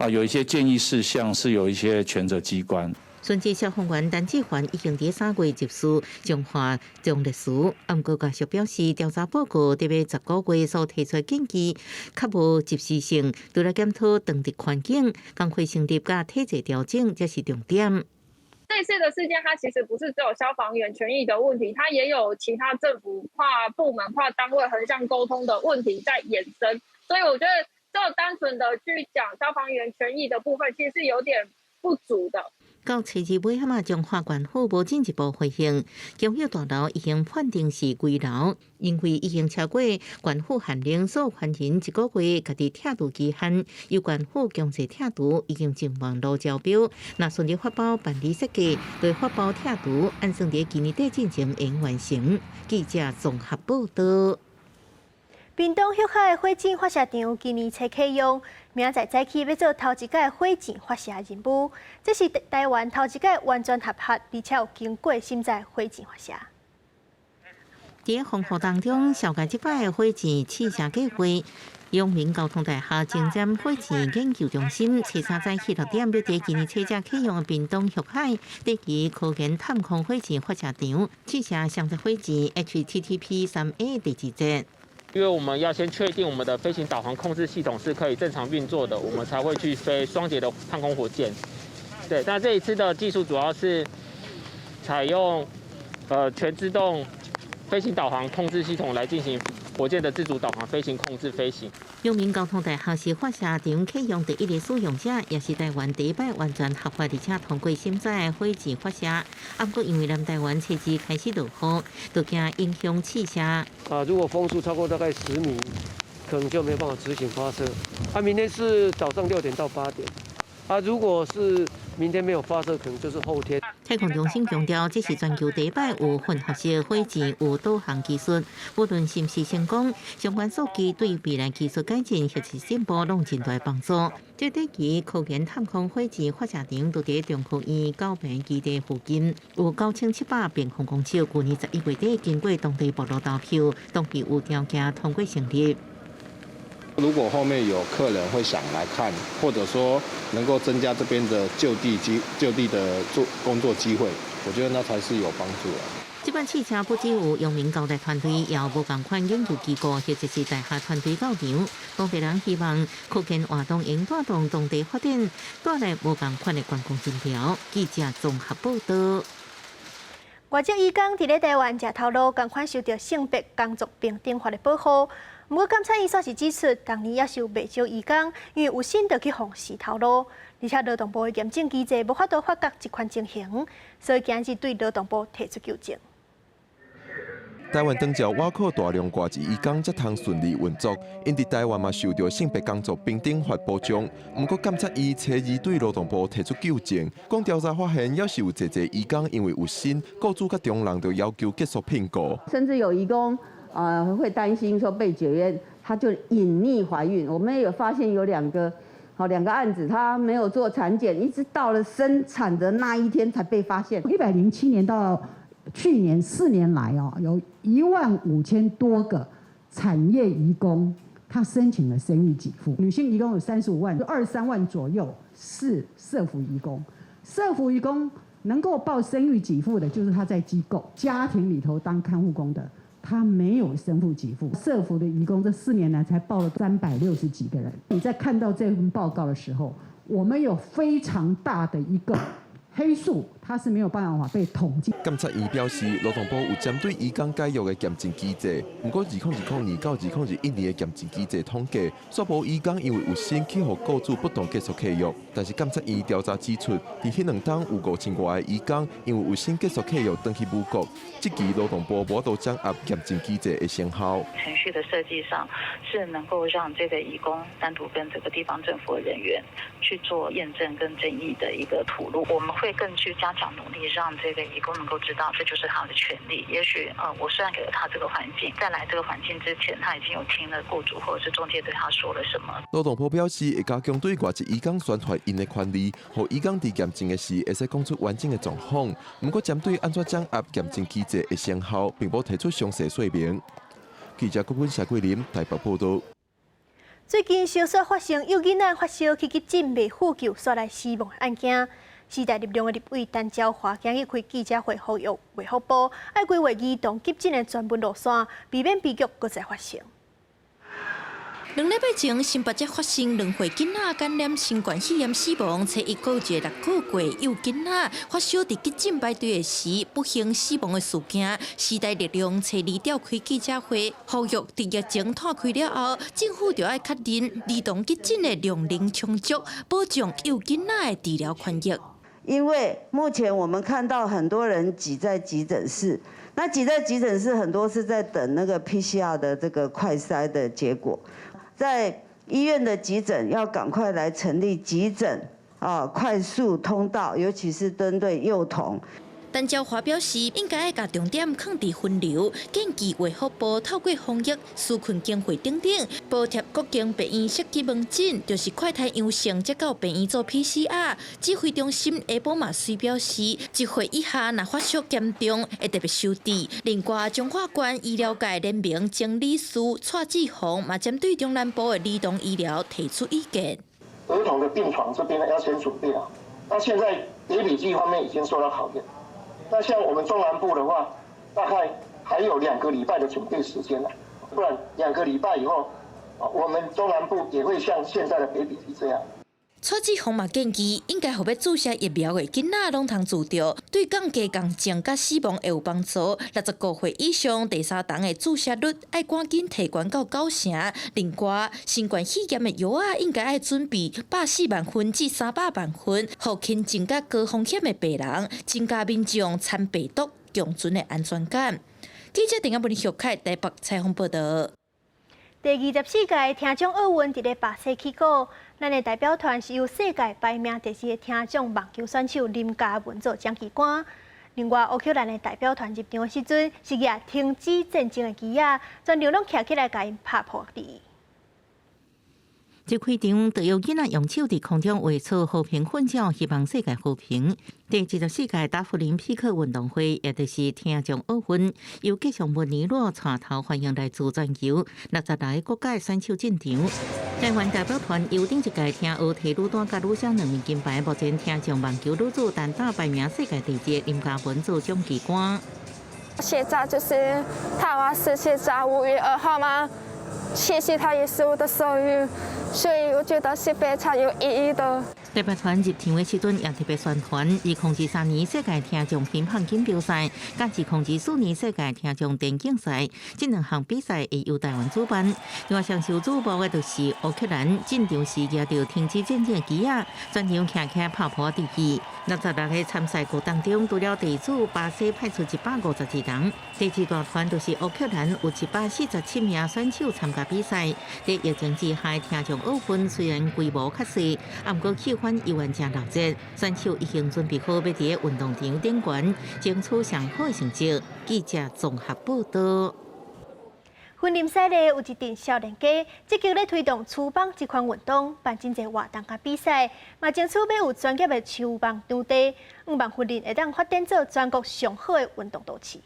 Speaker 19: 有一些建议事项是有一些权责机关。
Speaker 5: 孙记消防员单志环已经伫3月接受彰化中律师，不过继续表示，调查报告特别10个月所提出的建议，较无及时性，除了检讨当地环境、工会成立甲体制调整，才是重点。
Speaker 20: 这次的事件，它其实不是只有消防员权益的问题，它也有其他政府跨部门、跨单位横向沟通的问题在衍生。所以我觉得，就单纯的去讲消防员权益的部分，其实是有点不足的。
Speaker 5: 到初二尾仔彰化县府无进一步回应，强hiệu大楼已经判定是危楼，因为已经超过县府限令所有人1个月家己拆除期限，由县府强制拆除已经前网络招标，若顺利发包办理设计，对发包拆除，按算伫今年底进行应完成。记者综合报道。
Speaker 1: 屏东旭海火箭发射场今年才启用，明仔早起要做头一届火箭发射任务，这是台湾头一届完全合法，而且有经过审查火箭发射。
Speaker 5: 在风雨当中，小介即摆的火箭试射计划，阳明交通大学前瞻火箭研究中心初3早起6点，要在今年初才启用的屏东旭海第2科研探空火箭发射场试射上载火箭 HTTP-3A 第2节。
Speaker 21: 因为我们要先确定我们的飞行导航控制系统是可以正常运作的，我们才会去飞双节的探空火箭。对，那这一次的技术主要是采用全自动飞行导航控制系统来进行火箭的自主导航飞行控制飞行。
Speaker 5: 阳明交通大学是发射场启用第1个使用者，也是台湾第一摆完全合法而且通过审查的火箭发射。不过因为南台湾初2开始落雨，就惊影响试射。
Speaker 22: 如果风速超过大概10米，可能就没办法执行发射。明天是早上6点到8点。如果是明天没有发射，可能就是后天。
Speaker 5: 太空中心强调，这是全球第一摆有混合式火箭有导航技术，无论是不是成功，相关数据对未来技术改进或是进步拢真大帮助。这第2科研探空火箭发射场就在中科院高屏基地附近，有9700平方公尺。去年11月底经过当地部落投票，当地有条件通过成立。
Speaker 24: 如果后面有客人会想来看，或者说能够增加这边的就地的工作机会，我觉得那才是有帮助的。
Speaker 5: 这班试车不只有阳明高大团队，也有无同款研究机构或者是大学团队到场。当地人希望科研活动应带动当地发展，带来无同款的观光人潮。记者综合报道。
Speaker 1: 外籍移工伫咧台湾食头路，同款受到性别工作平等法的保护。不过，监察院煞是指出，当年也是有不少移工因为有心就去放死头路，而且劳动部的验证机制无法度发觉这款情形，所以今日对劳动部提出纠正。
Speaker 26: 台湾当朝外口大量外籍移工才通顺利运作，因伫台湾嘛受到性别工作平等法保障。不过，监察院初2对劳动部提出纠正，讲调查发现，也是有侪移工因为有心，雇主甲中人就要求结束聘雇，
Speaker 28: 甚至有移工。会担心说被解约，她就隐匿怀孕。我们也有发现有两个案子，她没有做产检，一直到了生产的那一天才被发现。
Speaker 29: 107年到去年4年来有15000多个产业移工，他申请了生育给付。女性移工有35万，23万左右是社福移工。社福移工能够报生育给付的，就是他在机构、家庭里头当看护工的。他没有生育给付，社福的移工这4年来才报了360几个人。你在看到这份报告的时候，我们有非常大的一个黑数，它是没有办法被统计。
Speaker 26: 监察院表示，劳动部有针对移工解约的检证机制，不过2020到2021年的检证机制统计，说无移工因为有心去互雇主不当结束契约，但是监察院调查指出，伫迄2档有5000多的移工因为有心结束契约登去母国，这期劳动部无都掌握检证机制的成效。
Speaker 2: 程序的设计上是能够让这个移工单独跟这个地方政府的人员去做验证跟争议的一个吐露，我们会更去加强努力，让这个移工能够知道这就是他的权利。也许我虽然给了他这个环境，在来这个环境之前，他已经有听了雇主或者是中介对他说了什么。
Speaker 26: 劳动部表示，会加强对外籍移工宣传因的权利，互移工伫验证的时，会使讲出完整的状况。不过，针对安怎掌握验证机制的成效，并无提出详细说明。记者郭本谢桂林台北报道。
Speaker 1: 最近烧煞发生幼囡仔发烧去急诊未获救煞来死亡的案件，时代力量的立委陈椒华今日开记者会呼吁卫福部爱规划儿童急诊的专门路线，避免悲剧搁再发生。
Speaker 4: 2礼拜前，新北市发生2岁囡仔感染新冠肺炎死亡，且1个月6个月幼囡仔发烧伫急诊排队时不幸死亡的事件，时代力量初2召开记者会，呼吁伫疫情拓开了后，政府就要确认儿童急诊的量能充足，保障幼囡仔的治疗权益。
Speaker 28: 因为目前我们看到很多人挤在急诊室，那挤在急诊室很多是在等那个 PCR 的这个快筛的结果。 在医院的急诊要赶快来成立急诊快速通道，尤其是针对幼童。
Speaker 4: 陈椒华表示，应该要把重点放伫分流，建议卫福部透过防疫纾困经费等等，补贴各间病院设计门诊，就是快筛阳性才到病院做 PCR。指挥中心下晡嘛虽表示，1岁以下若发烧严重，会特别收治。另外，中华关医疗界联名经理师蔡志宏嘛针对中南部的儿童医疗提出意见。
Speaker 6: 儿童的病床这边呢要先准备好，那现在叠笔剂方面已经受到考验。 那像我们中南部的话，大概还有2个礼拜的准备时间了，不然2个礼拜以后，我们中南部也会像现在的北比基这样。
Speaker 4: 蔡志宏嘛建议，应该互要注射疫苗的囡仔拢通注着，对降低重症甲死亡会有帮助。60个岁以上第3档的注射率要赶紧提悬到90%。另外，新冠肺炎的药啊，应该要准备140万份至300万份，互轻症甲高风险的病人，增加民众参病毒共存的安全感。记者陈亚文小凯台北采访报道。
Speaker 1: 第24届听障奥运伫咧巴西起鼓，咱的代表团是由世界排名第4的听障网球选手林嘉文做奖旗官。另外，乌克兰的代表团入场的时阵，是举停止战争的旗仔，全场拢徛起来，甲因拍破哩。
Speaker 5: 这开场，就有囡仔用手伫空中画出和平混淆，希望世界和平。第74届达芙林匹克运动会，也就是听障奥运，由吉祥物尼洛带头欢迎来自全球60来个国家的选手进场。台湾代表团由顶一届听学提女单甲女双2面金牌，目前听障网球女子单打排名世界第1林嘉文做奖旗官。
Speaker 7: 现在就是台湾世界在5月2号吗？ 谢谢他也是我的手语，所以我觉得是非常有意义的。
Speaker 5: 代表团入场的时阵，也特别宣传2003年世界听障乒乓锦标赛，甲2004年世界听障电竞赛，这2项比赛会由台湾主办。另外，上受瞩目的就是乌克兰进场时举着停止战争的旗仔，全场徛起拍破地气。66个参赛国当中，除了地主，巴西派出152人。第2大团就是乌克兰，有147名选手参加比赛。在疫情之下，听障奥运虽然规模较小，不过气氛依然真热热。选手已经准备好要伫运动场顶悬，争取上好的成绩。记者综合报道。
Speaker 1: 婚林赛内有一阵少年家积极咧推动厨房这款运动，办真侪活动甲比赛，嘛争取要有专业的厨房场地，希望婚林会当发展做全国上好的运动都市。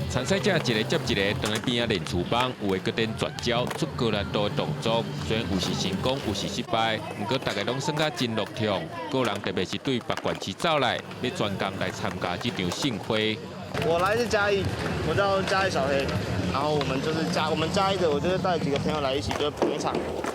Speaker 9: 参赛者一个接一个，当在边仔练厨房，有的搁点绝招出高难度的动作，虽然有时成功，有时失败，不过大家拢算甲真乐畅。个人特别是对别县市走来，要专工来参加这场盛会。
Speaker 10: 我来自嘉义，我叫嘉义小黑。
Speaker 3: 然后我们加一的，我就是带几个朋友来一起就是捧场，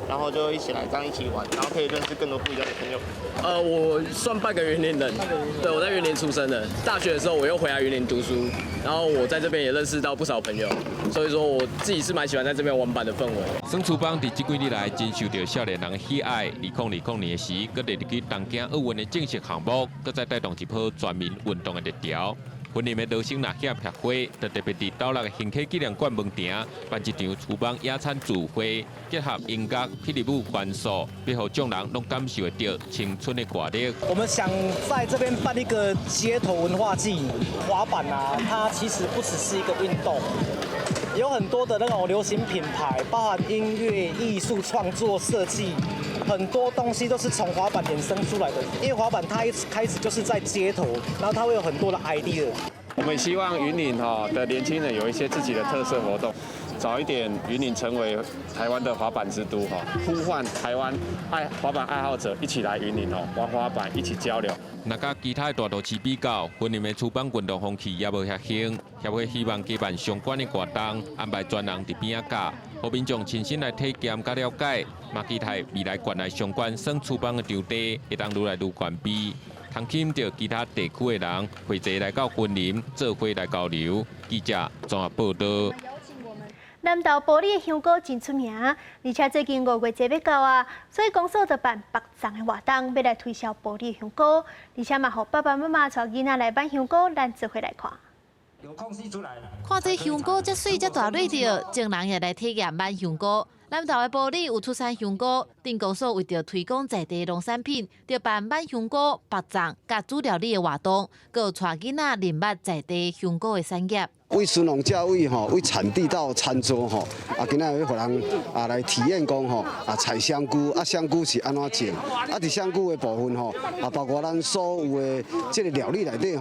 Speaker 3: 然后就一起来这样一起玩，然后可以认识更多不一样的朋友。
Speaker 10: 我算半个云林人，对，我在云林出生的。大学的时候我又回来云林读书，然后我在这边也认识到不少朋友，所以说我自己是蛮喜欢在这边玩板的氛围。
Speaker 9: 酸醋帮伫这几日来真受到少年人喜爱。2020年时，佮列入去东京奥运的正式项目，佮再带动一波全民运动的热潮。云林的劳生拿协会，就特别伫斗六的新溪纪念馆门埕办一场厨房野餐聚会，结合音乐、霹雳舞元素，要让众人拢感受到青春的活力。
Speaker 11: 我们想在这边办一个街头文化季，滑板啊，它其实不只是一个运动。有很多的那种流行品牌，包含音乐、艺术创作、设计，很多东西都是从滑板衍生出来的。因为滑板它一开始就是在街头，然后它会有很多的 idea。
Speaker 10: 我们希望云林的年轻人有一些自己的特色活动，早一点云林成为台湾的滑板之都呼唤台湾滑板爱好者一起来云林玩滑板，一起交流。
Speaker 9: 若甲其他大都市比较，云林的厨房运动风气也无遐兴。协会希望举办相关的活动，安排专人伫边仔教，互民众亲身来体验甲了解，嘛期待未来县内相关耍厨房的场地会当愈来愈完备。通吸引到其他地区的人汇集来到云林做伙来交流。记者综合报道。
Speaker 1: 南投埔里的香菇真出名，而且最近5月节要到啊，所以公所就办北粽的活动，要来推销埔里的香菇，而且嘛，互爸爸妈妈带囡仔来买香菇，咱做伙来看。
Speaker 12: 看这香菇这水这大蕊着，众人也来体验买香菇。南投的埔里有出产香菇，镇公所为着推广在地农产品，就办买香菇、白粽、甲煮料理的活动，佮有带囡仔认捌在地香菇的产业。
Speaker 13: 为孙农教育为产地到餐桌今仔要互人来体验讲采香菇香菇是安怎种伫香菇的部分包括咱所有的这个料理内底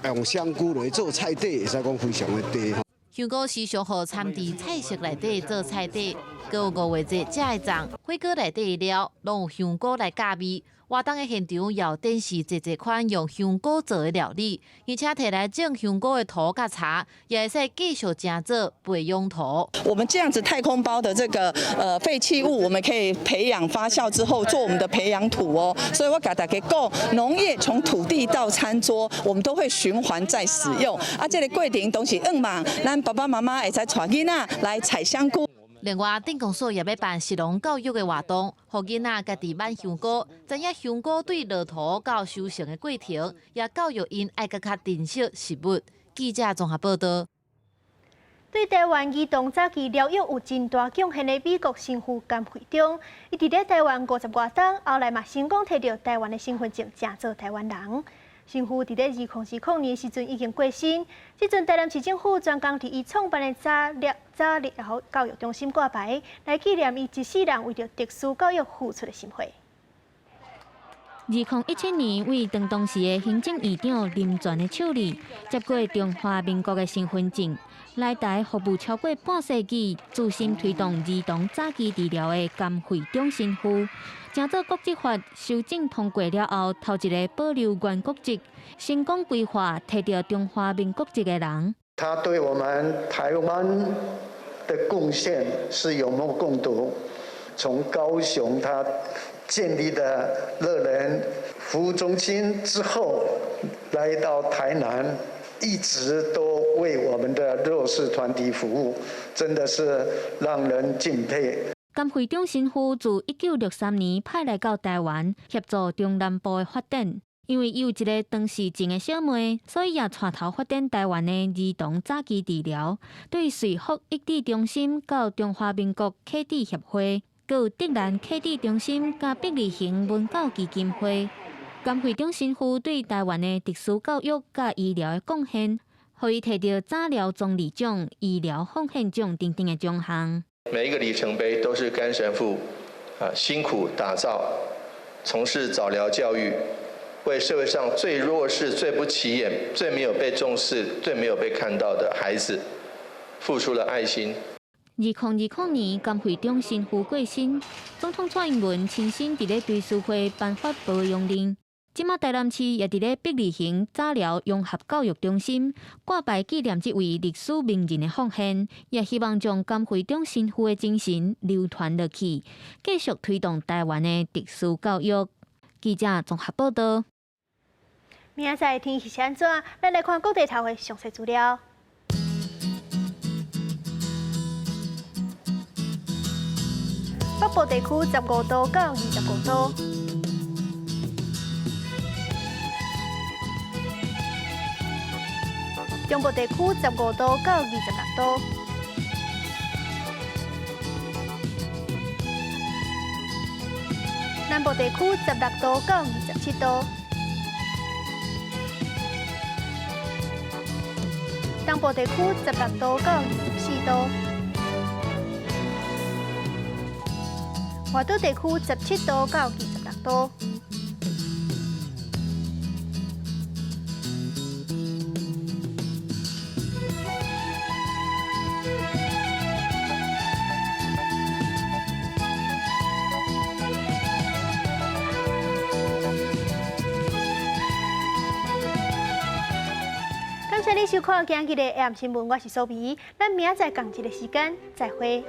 Speaker 13: 用香菇来做菜底，会使讲非常的低。
Speaker 12: 香菇时常互掺伫菜色内底做菜底，佮有5月节食的粽，火锅内底的料拢有香菇来加味。活动的现场也有展示侪款用香菇做的料理，而且摕来种香菇的土甲茶，也会使继续制作培养土。
Speaker 14: 我们这样子太空包的这个废弃物，我们可以培养发酵之后做我们的培养土哦。所以我给大家讲，农业从土地到餐桌，我们都会循环再使用。这个过程都是嘛，咱爸爸妈妈会使带囡仔来采香菇。
Speaker 12: 另外，镇公所也要办食农教育的活动，让囡仔家己买香菇，知影香菇对落土到收成的过程，也教育因爱更较珍惜食物。记者综合报道。
Speaker 1: 对台湾儿童早期疗育有真大贡献的美国神父甘惠中，伊伫咧台湾50多冬，后来嘛成功摕到台湾的身份证，成做台湾人。神父伫咧2020年时阵已经过身，即阵台南市政府专工伫伊创办的早疗教育中心挂牌，来纪念伊一世人为着特殊教育付出的心血。
Speaker 23: 2017年，为当当时的行政院长林全的手里接过中华民国的身份证，来台服务超过半世纪，资深推动儿童早期治疗的甘惠中神父。成做国籍法修正通过了后，头一个保留原国籍、成功规划摕到中华民国籍的人。
Speaker 25: 他对我们台湾的贡献是有目共睹。从高雄他建立的乐人服务中心之后，来到台南，一直都为我们的弱势团体服务，真的是让人敬佩。
Speaker 23: 甘惠中神父自1963年派来到台湾，协助中南部的发展。因为伊有一个当时种的小妹，所以也带头发展台湾的儿童早期治疗。对瑞福益智中心到中华民国启智协会，佮有德兰启智中心甲碧利行文教基金会，甘惠中神父对台湾的特殊教育甲医疗的贡献，互伊摕到早疗总理奖、医疗奉献奖等等的奖项。
Speaker 27: 每一个里程碑都是甘神父辛苦打造、从事早疗教育，为社会上最弱势、最不起眼、最没有被重视、最没有被看到的孩子，付出了爱心。
Speaker 23: 2020年，甘惠中神父过身，总统蔡英文亲身伫咧对书会颁发保养令，即马台南市也伫咧碧里型早疗融合教育中心挂牌纪念这位历史名人的奉献，也希望将甘会长身负的精神流传落去，继续推动台湾的特殊教育。记者综合报道。
Speaker 1: 明仔载天气是安怎？咱来看各地头的详细资料。北部地区15度到25度。中部地区15度到26度，南部地区16度到27度，东部地区16度到24度，外岛地区17度到26度。感谢你收看今日的 AM 新闻，我是苏比，咱明仔载同一个时间再会。